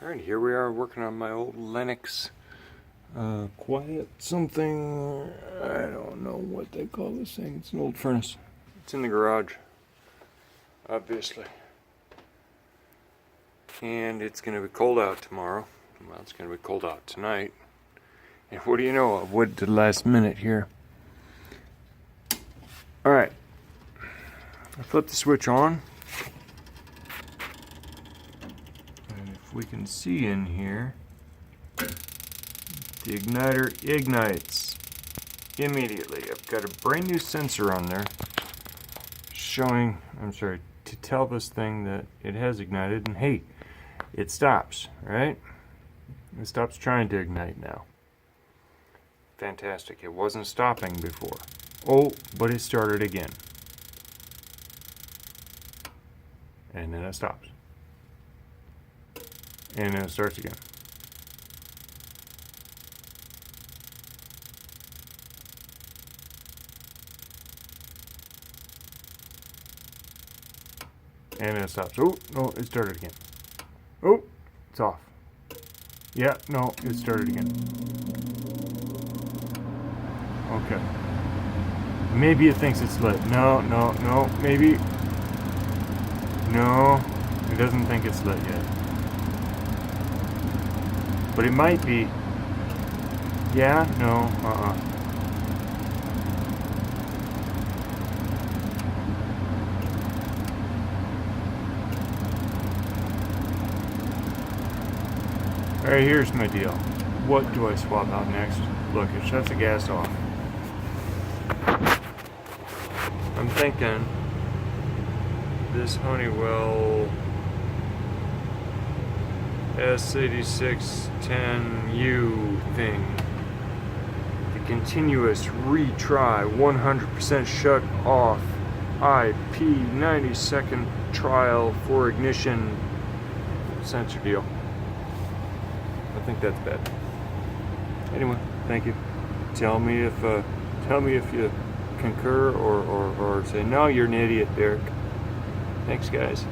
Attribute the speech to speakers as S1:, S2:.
S1: Alright, here we are working on my old Lennox quiet something. I don't know what they call this thing. It's an old furnace. It's in the garage, obviously. And it's going to be cold out tomorrow. Well, it's going to be cold out tonight. And what do you know? I waited to the last minute here. Alright. I flip the switch on. And if we can see in here, the igniter ignites immediately. I've got a brand new sensor on there showing, to tell this thing that it has ignited, and hey, it stops, right? It stops trying to ignite now. Fantastic. It wasn't stopping before. Oh, but it started again. And then it stops. And then it starts again. And then it stops. Oh, no, it started again. Oh, it's off. Yeah, no, it started again. Okay. Maybe it thinks it's lit. No, maybe. No, it doesn't think it's lit yet. But it might be. Yeah, no, Alright, here's my deal. What do I swap out next? Look, it shuts the gas off. I'm thinking this Honeywell S8610U thing, the continuous retry 100% shut off IP 90-second trial for ignition sensor deal. I think that's bad. Anyway, thank you. Tell me if you concur or say no, you're an idiot, Derek. Thanks, guys.